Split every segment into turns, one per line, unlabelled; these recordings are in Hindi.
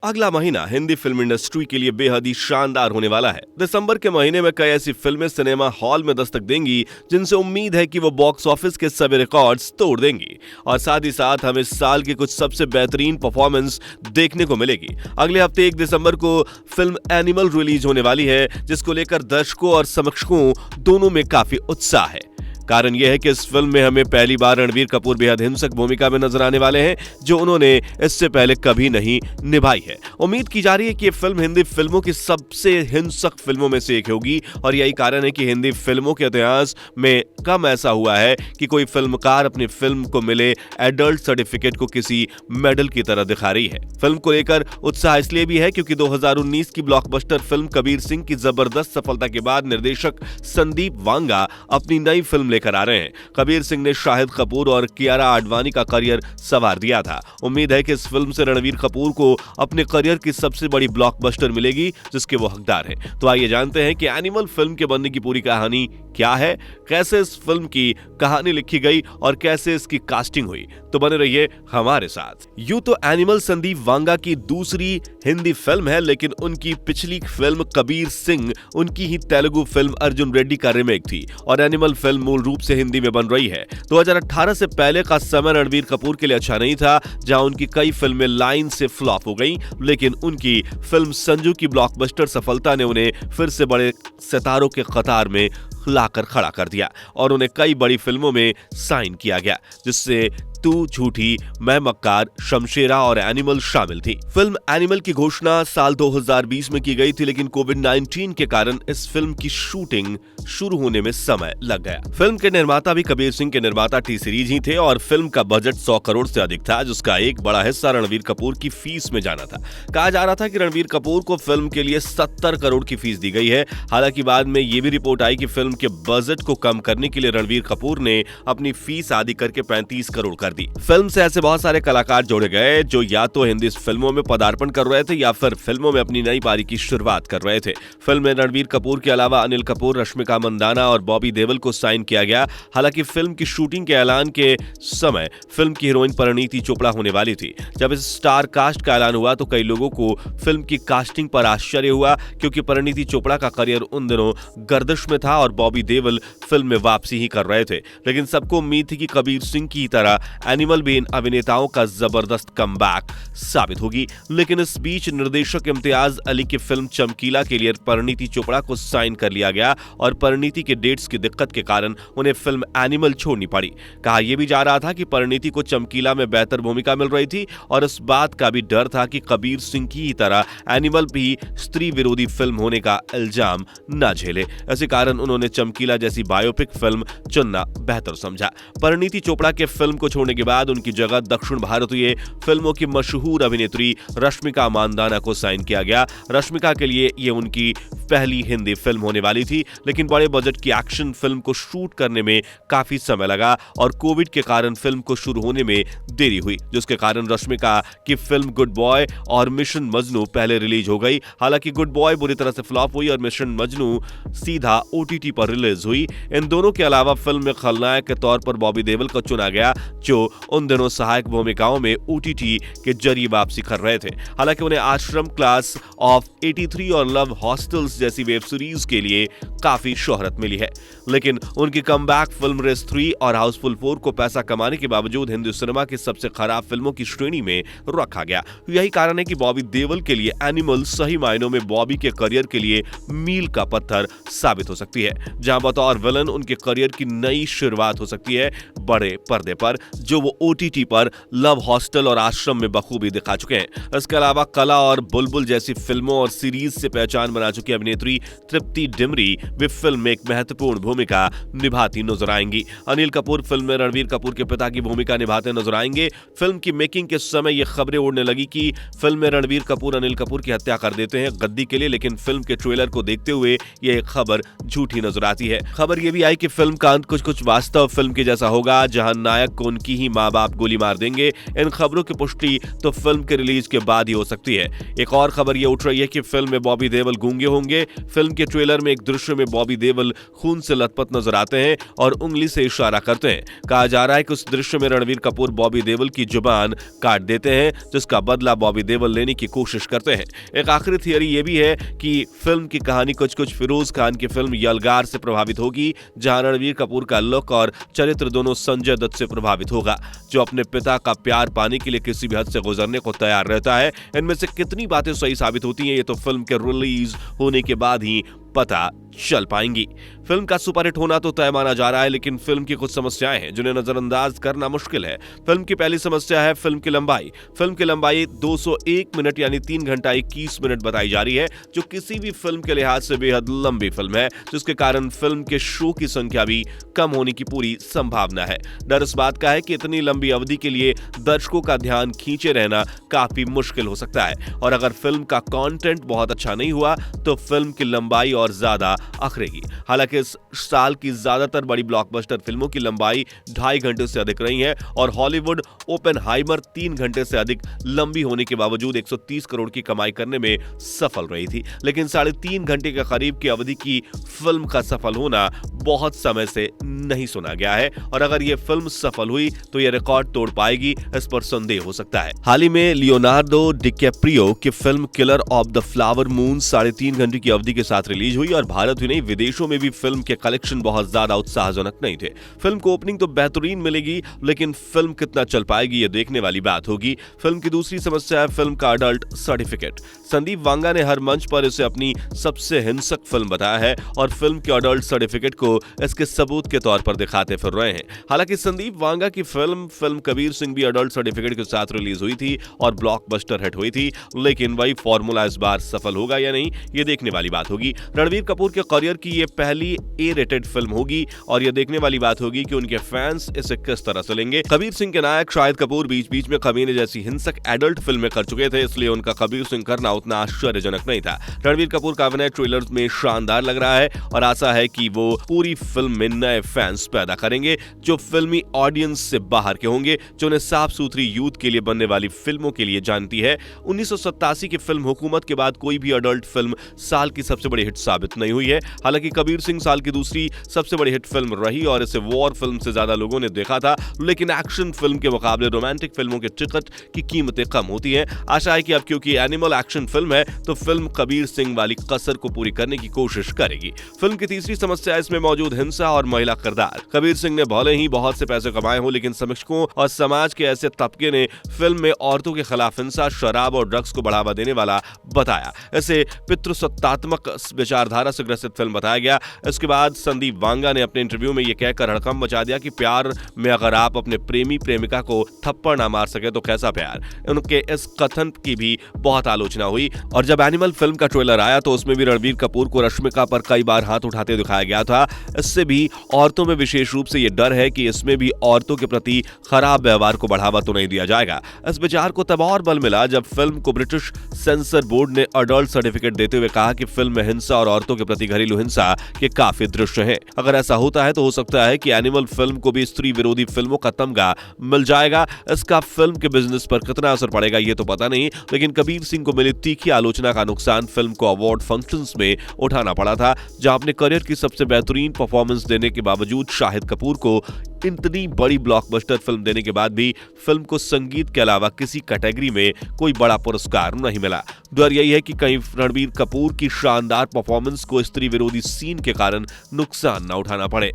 अगला महीना हिंदी फिल्म इंडस्ट्री के लिए बेहद ही शानदार होने वाला है। दिसंबर के महीने में कई ऐसी फिल्में सिनेमा हॉल में दस्तक देंगी जिनसे उम्मीद है कि वो बॉक्स ऑफिस के सभी रिकॉर्ड्स तोड़ देंगी और साथ ही साथ हमें इस साल की कुछ सबसे बेहतरीन परफॉर्मेंस देखने को मिलेगी। अगले हफ्ते 1 दिसंबर को फिल्म एनिमल रिलीज होने वाली है, जिसको लेकर दर्शकों और समीक्षकों दोनों में काफी उत्साह है। कारण यह है कि इस फिल्म में हमें पहली बार रणबीर कपूर बेहद हिंसक भूमिका में नजर आने वाले हैं, जो उन्होंने इससे पहले कभी नहीं निभाई है। उम्मीद की जा रही है कि ये फिल्म हिंदी फिल्मों की सबसे हिंसक फिल्मों में से एक होगी और यही कारण है कि हिंदी फिल्मों के इतिहास में कम ऐसा हुआ है कि कोई फिल्मकार अपनी फिल्म को मिले एडल्ट सर्टिफिकेट को किसी मेडल की तरह दिखा रही है। फिल्म को लेकर उत्साह इसलिए भी है क्योंकि 2019 की ब्लॉकबस्टर फिल्म कबीर सिंह की जबरदस्त सफलता के बाद निर्देशक संदीप वांगा अपनी नई फिल्म लेकर आ रहे हैं। कबीर सिंह ने शाहिद कपूर और कियारा आडवाणी का करियर संवार दिया था। उम्मीद है कि इस फिल्म से रणबीर कपूर को अपने करियर की सबसे बड़ी ब्लॉकबस्टर मिलेगी, जिसके वो हकदार हैं। तो आइए जानते हैं कि एनिमल फिल्म के बनने की पूरी कहानी क्या है, कैसे इस फिल्म की कहानी लिखी गई और कैसे इसकी कास्टिंग हुई। तो बने रहिए हमारे साथ। यूं तो एनिमल संदीप वांगा की दूसरी हिंदी फिल्म है, लेकिन उनकी पिछली फिल्म कबीर सिंह उनकी ही तेलुगु फिल्म अर्जुन रेड्डी का रीमेक थी और एनिमल फिल्म मूल रूप से हिंदी में बन रही है। 2018 से पहले का समय रणबीर कपूर के लिए अच्छा नहीं था, जहां उनकी कई फिल्में लाइन से फ्लॉप हो गईं, लेकिन उनकी फिल्म संजू की ब्लॉकबस्टर सफलता ने उन्हें फिर से बड़े सितारों के कतार में लाकर खड़ा कर दिया और उन्हें कई बड़ी फिल्मों में साइन किया गया, जिससे तू झूठी, मैं मक्कार, शमशेरा और एनिमल शामिल थी। फिल्म एनिमल की घोषणा साल 2020 में की गई थी, लेकिन कोविड-19 के कारण इस फिल्म की शूटिंग शुरू होने में समय लग गया। फिल्म के निर्माता भी कबीर सिंह के निर्माता टी सीरीज ही थे और फिल्म का बजट 100 करोड़ से अधिक था, जिसका एक बड़ा हिस्सा रणबीर कपूर की फीस में जाना था। कहा जा रहा था कि रणबीर कपूर को फिल्म के लिए 70 करोड़ की फीस दी गई है। हालांकि बाद में ये भी रिपोर्ट आई कि फिल्म के बजट को कम करने के लिए रणबीर कपूर ने अपनी फीस आधी करके 35 करोड़ कर दी। फिल्म से ऐसे बहुत सारे कलाकार जोड़े गए जो या तो हिंदी फिल्मों में पदार्पण कर रहे थे या फिर फिल्मों में अपनी नई पारी की शुरुआत कर रहे थे। फिल्म में रणबीर कपूर के अलावा अनिल कपूर, रश्मिका मंदाना और बॉबी देओल को साइन किया गया। हालांकि फिल्म की शूटिंग के ऐलान के समय फिल्म की हीरोइन परिणीति चोपड़ा होने वाली थी। जब इस स्टार कास्ट का ऐलान हुआ तो कई लोगों को फिल्म की कास्टिंग पर आश्चर्य हुआ, क्योंकि परिणीति चोपड़ा का करियर उन दिनों गर्दिश में था और बॉबी देओल फिल्म में वापसी ही कर रहे थे। लेकिन सबको उम्मीद थी कि कबीर सिंह की तरह एनिमल भी इन अभिनेताओं का जबरदस्त कमबैक साबित होगी। लेकिन इस बीच निर्देशक इम्तियाज अली की फिल्म चमकीला के लिए परिणीति चोपड़ा को साइन कर लिया गया और परिणीति के डेट्स की दिक्कत के कारण उन्हें फिल्म एनिमल छोड़नी पड़ी। कहा यह भी जा रहा था कि परिणीति को चमकीला में बेहतर भूमिका मिल रही थी और इस बात का भी डर था कि कबीर सिंह की ही तरह एनिमल भी स्त्री विरोधी फिल्म होने का इल्जाम न झेले। इसी कारण उन्होंने चमकीला जैसी बायोपिक फिल्म चुनना बेहतर समझा। परिणीति चोपड़ा के फिल्म को छोड़ने के बाद उनकी जगह दक्षिण भारतीय फिल्मों की मशहूर अभिनेत्री रश्मिका मंदाना को साइन किया गया। रश्मिका के लिए ये उनकी पहली हिंदी फिल्म होने वाली थी, लेकिन बड़े बजट की एक्शन फिल्म को शूट करने में काफी समय लगा और कोविड के कारण फिल्म को शुरू होने में देरी हुई, जिसके कारण रश्मिका की फिल्म गुड बॉय और मिशन मजनू पहले रिलीज हो गई। हालांकि गुड बॉय बुरी तरह से फ्लॉप हुई और मिशन मजनू सीधा OTT पर रिलीज हुई। इन दोनों के अलावा फिल्म में खलनायक के तौर पर बॉबी देओल को चुना गया, जो उन दिनों सहायक भूमिकाओं में OTT के जरिए वापसी कर रहे थे। हालांकि उन्हें आश्रम, क्लास ऑफ 83 और लव हॉस्टल्स जैसी वेब सीरीज के लिए काफी शोहरत मिली है, लेकिन उनकी कमबैक फिल्म रेस 3 और हाउसफुल 4 को पैसा कमाने के बावजूद हिंदी सिनेमा की सबसे खराब फिल्मों की श्रेणी में रखा गया। यही कारण है कि बॉबी देओल के लिए एनिमल सही मायनों में बॉबी के करियर के लिए मील का पत्थर साबित हो सकती है, जहां बतौर विलन उनके करियर की नई शुरुआत हो सकती है बड़े पर्दे पर, जो वो OTT पर लव हॉस्टल और आश्रम में बखूबी दिखा चुके हैं। इसके अलावा कला और बुलबुल जैसी फिल्मों और सीरीज से पहचान बना चुकी अभिनेत्री तृप्ति डिमरी भी फिल्म में एक महत्वपूर्ण भूमिका निभाती नजर आएंगी। अनिल कपूर फिल्म में रणबीर कपूर के पिता की भूमिका निभाते नजर आएंगे। फिल्म की मेकिंग के समय ये खबरें उड़ने लगी कि फिल्म में रणबीर कपूर अनिल कपूर की हत्या कर देते हैं गद्दी के लिए, लेकिन फिल्म के ट्रेलर को देखते हुए यह खबर झूठी नजर आती है। खबर यह भी आई कि फिल्म का अंत कुछ वास्तव फिल्म के जैसा होगा, जहां नायक को उनकी ही माँ बाप गोली मार देंगे। इन खबरों की पुष्टि तो फिल्म के रिलीज के बाद ही हो सकती है। एक और खबर ये उठ रही है कि फिल्म में बॉबी देओल गूंगे होंगे देखिए, फिल्म के ट्रेलर में एक दृश्य में बॉबी देओल खून से लथपथ नजर आते हैं और उंगली से इशारा करते हैं। कहा जा रहा है कि उस दृश्य में रणवीर कपूर बॉबी देओल की जुबान काट देते हैं, जिसका बदला बॉबी देओल लेने की कोशिश करते हैं। एक आखिरी थियरी यह भी है कि फिल्म की कहानी कुछ फिरोज खान की फिल्म यलगार से प्रभावित होगी, जहां रणवीर कपूर का लुक और चरित्र दोनों संजय दत्त से प्रभावित होगा, जो अपने पिता का प्यार पाने के लिए किसी भी हद से गुजरने को तैयार रहता है। इनमें से कितनी बातें सही साबित होती हैं, ये तो फिल्म के रिलीज होने के बाद ही पता चल पाएंगी। फिल्म का सुपरहिट होना तो तय माना जा रहा है, लेकिन फिल्म की कुछ समस्याएं हैं जिन्हें नजरअंदाज करना मुश्किल है। फिल्म की पहली समस्या है फिल्म की लंबाई। फिल्म की लंबाई 201 मिनट यानी 3 घंटा 21 मिनट बताई जा रही है, जो किसी भी फिल्म के लिहाज से बेहद लंबी फिल्म है, जिसके कारण फिल्म के शो की संख्या भी कम होने की पूरी संभावना है। डर इस बात का है कि इतनी लंबी अवधि के लिए दर्शकों का ध्यान खींचे रहना काफी मुश्किल हो सकता है, और अगर फिल्म का कंटेंट बहुत अच्छा नहीं हुआ तो फिल्म की लंबाई और ज्यादा अखरेगी। हालांकि इस साल की ज्यादातर बड़ी ब्लॉकबस्टर फिल्मों की लंबाई 2.5 घंटे से अधिक रही है, और हॉलीवुड ओपेनहाइमर 3 घंटे से अधिक लंबी होने के बावजूद 130 करोड़ की कमाई करने में सफल रही थी। लेकिन 3.5 घंटे के करीब की अवधि की फिल्म का सफल होना बहुत समय से नहीं सुना गया है, और अगर यह फिल्म सफल हुई तो यह रिकॉर्ड तोड़ पाएगी, इस पर संदेह हो सकता है। हाल ही में लियोनार्डो डिकैप्रियो की film killer of the flower moon 3.5 घंटे की अवधि के साथ रिलीज हुई, और भारत ही नहीं विदेशों में भी फिल्म के कलेक्शन बहुत ज्यादा उत्साहजनक नहीं थे। फिल्म को ओपनिंग तो बेहतरीन मिलेगी, लेकिन फिल्म कितना चल पाएगी यह देखने वाली बात होगी। फिल्म की दूसरी समस्या है फिल्म का अडल्ट सर्टिफिकेट। संदीप वांगा ने हर मंच पर इसे अपनी सबसे हिंसक फिल्म बताया है, और फिल्म के अडल्ट सर्टिफिकेट को इसके सबूत के तौर पर दिखाते फिर रहे हैं। हालांकि संदीप वांगा की फिल्म कबीर सिंह भी अडल्ट सर्टिफिकेट के साथ रिलीज हुई थी और ब्लॉकबस्टर हिट हुई थी, लेकिन वही फॉर्मूला इस बार सफल होगा या नहीं, ये देखने वाली बात होगी। रणवीर कपूर के करियर की ये पहली A-रेटेड फिल्म होगी, और यह देखने वाली बात होगी कि उनके फैंस इसे किस तरह से लेंगे। कबीर सिंह के नायक शाहिद कपूर बीच बीच में कमीने जैसी हिंसक एडल्ट फिल्में कर चुके थे, इसलिए उनका कबीर सिंह करना उतना आश्चर्यजनक नहीं था। रणवीर कपूर का अभिनय ट्रेलर में शानदार लग रहा है, और आशा है कि वो पूरी फिल्म में नए फैंस पैदा करेंगे, जो फिल्मी ऑडियंस से बाहर के होंगे, जो उन्हें साफ सुथरी यूथ के लिए बनने वाली फिल्मों के लिए जानती है। 1987 की फिल्म हुकूमत के बाद कोई भी अडल्ट फिल्म साल की सबसे बड़ी हिट साबित नहीं हुई है। हालांकि कबीर सिंह साल की दूसरी सबसे बड़ी हिट फिल्म रही, और इसे वॉर फिल्म से ज्यादा लोगों ने देखा था, लेकिन एक्शन फिल्म के मुकाबले रोमांटिक फिल्मों के टिकट की कीमतें कम होती हैं। आशा है कि अब क्योंकि एनिमल एक्शन फिल्म है, तो फिल्म कबीर सिंह वाली कसर को पूरी करने की कोशिश करेगी। फिल्म की तीसरी समस्या इसमें मौजूद हिंसा और महिला किरदार। कबीर सिंह ने भले ही बहुत से पैसे कमाए हो, लेकिन समीक्षकों और समाज के ऐसे तबके ने फिल्म में औरतों के खिलाफ हिंसा, शराब और ड्रग्स को बढ़ावा देने वाला बताया। इसे पितृसत्तात्मक विचारधारा से ग्रसित फिल्म बताया गया। इसके बाद संदीप वांगा ने अपने इंटरव्यू में यह कहकर हड़कंप मचा दिया कि प्यार में अगर आप अपने प्रेमी प्रेमिका को थप्पड़ ना मार सके तो कैसा प्यार। उनके इस कथन की भी बहुत आलोचना हुई, और जब एनिमल फिल्म का ट्रेलर आया तो उसमें भी रणवीर कपूर को रश्मिका पर कई बार हाथ उठाते दिखाया गया था। इससे भी औरतों में विशेष रूप से यह डर है कि इसमें भी औरतों के प्रति खराब व्यवहार को बढ़ावा तो नहीं दिया जाएगा। इस विचार को तब और बल मिला जब फिल्म को ब्रिटिश सेंसर बोर्ड ने अडल्ट सर्टिफिकेट देते हुए कहा कि फिल्म में हिंसा और औरतों के प्रति घरेलू हिंसा के काफी दृश्य हैं। अगर ऐसा होता है तो हो सकता है कि एनिमल फिल्म को भी स्त्री विरोधी फिल्मों का तमगा मिल जाएगा। इसका फिल्म के बिजनेस पर कितना असर पड़ेगा ये तो पता नहीं, लेकिन कबीर सिंह को मिली तीखी आलोचना का नुकसान फिल्म को अवार्ड फंक्शंस में उठाना पड़ा था, जहां अपने करियर की सबसे बेहतरीन परफॉर्मेंस देने के बावजूद शाहिद कपूर को इतनी बड़ी ब्लॉकबस्टर फिल्म देने के बाद भी फिल्म को संगीत के अलावा किसी कैटेगरी में कोई बड़ा पुरस्कार नहीं मिला। डर यही है कि कहीं रणबीर कपूर की शानदार परफॉर्मेंस को स्त्री विरोधी सीन के कारण नुकसान न उठाना पड़े।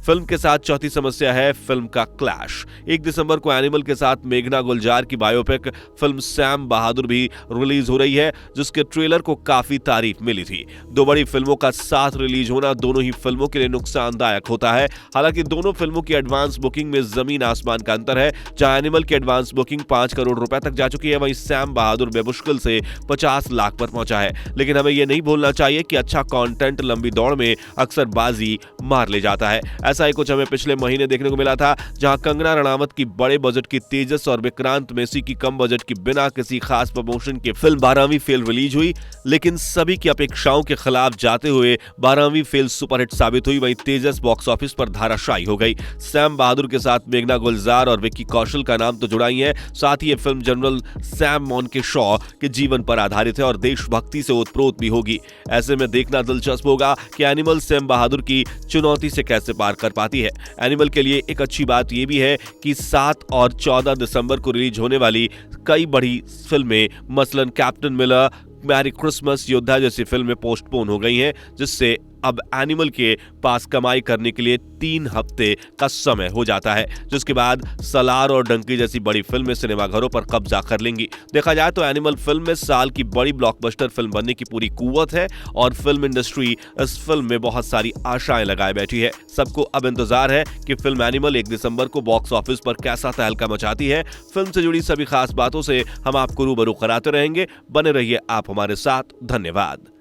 फिल्म के साथ चौथी समस्या है फिल्म का क्लैश। 1 दिसंबर को एनिमल के साथ मेघना गुलजार की बायोपिक फिल्म सैम बहादुर भी रिलीज हो रही है, जिसके ट्रेलर को काफी तारीफ मिली थी। 2 बड़ी फिल्मों का साथ रिलीज होना दोनों ही फिल्मों के लिए नुकसानदायक होता है। हालांकि दोनों फिल्मों की एडवांस बुकिंग में जमीन आसमान का अंतर है। जहां एनिमल की एडवांस बुकिंग 5 करोड़ रुपए तक जा चुकी है, वहीं सैम बहादुर बेमुश्किल से 50 लाख पर पहुंचा है। लेकिन हमें यह नहीं भूलना चाहिए कि अच्छा कंटेंट लंबी दौड़ में अक्सर बाजी मार ले जाता है। ऐसा ही कुछ हमें पिछले महीने देखने को मिला था, जहां कंगना रणावत की बड़े बजट की तेजस और विक्रांत मैसी की कम बजट की बिना किसी खास प्रमोशन के फिल्म 12वीं फेल रिलीज हुई, लेकिन सभी की अपेक्षाओं के खिलाफ जाते हुए 12वीं फेल सुपरहिट साबित हुई। वहीं तेजस बॉक्स ऑफिस पर धाराशायी हो गई। सैम बहादुर के साथ मेघना गुलजार और विक्की कौशल का नाम तो जुड़ा ही है, साथ ही ये फिल्म जनरल सैम मोनकेशॉ के जीवन पर आधारित है और देशभक्ति से ओतप्रोत भी होगी। ऐसे में देखना दिलचस्प होगा कि एनिमल सैम बहादुर की चुनौती से कैसे पार कर पाती है। एनिमल के लिए एक अच्छी बात यह भी है कि 7 और 14 दिसंबर को रिलीज होने वाली कई बड़ी फिल्में, मसलन कैप्टन मिलर, मैरी क्रिसमस, योद्धा जैसी फिल्में पोस्टपोन हो गई हैं, जिससे अब एनिमल के पास कमाई करने के लिए 3 हफ्ते का समय हो जाता है, जिसके बाद सलार और डंकी जैसी बड़ी फिल्में सिनेमाघरों पर कब्जा कर लेंगी। देखा जाए तो एनिमल फिल्म में साल की बड़ी ब्लॉकबस्टर फिल्म बनने की पूरी कुव्वत है और फिल्म इंडस्ट्री इस फिल्म में बहुत सारी आशाएं लगाए बैठी है। सबको अब इंतजार है कि फिल्म एनिमल 1 दिसंबर को बॉक्स ऑफिस पर कैसा तहलका मचाती है। फिल्म से जुड़ी सभी खास बातों से हम आपको रूबरू कराते रहेंगे। बने रहिए आप हमारे साथ। धन्यवाद।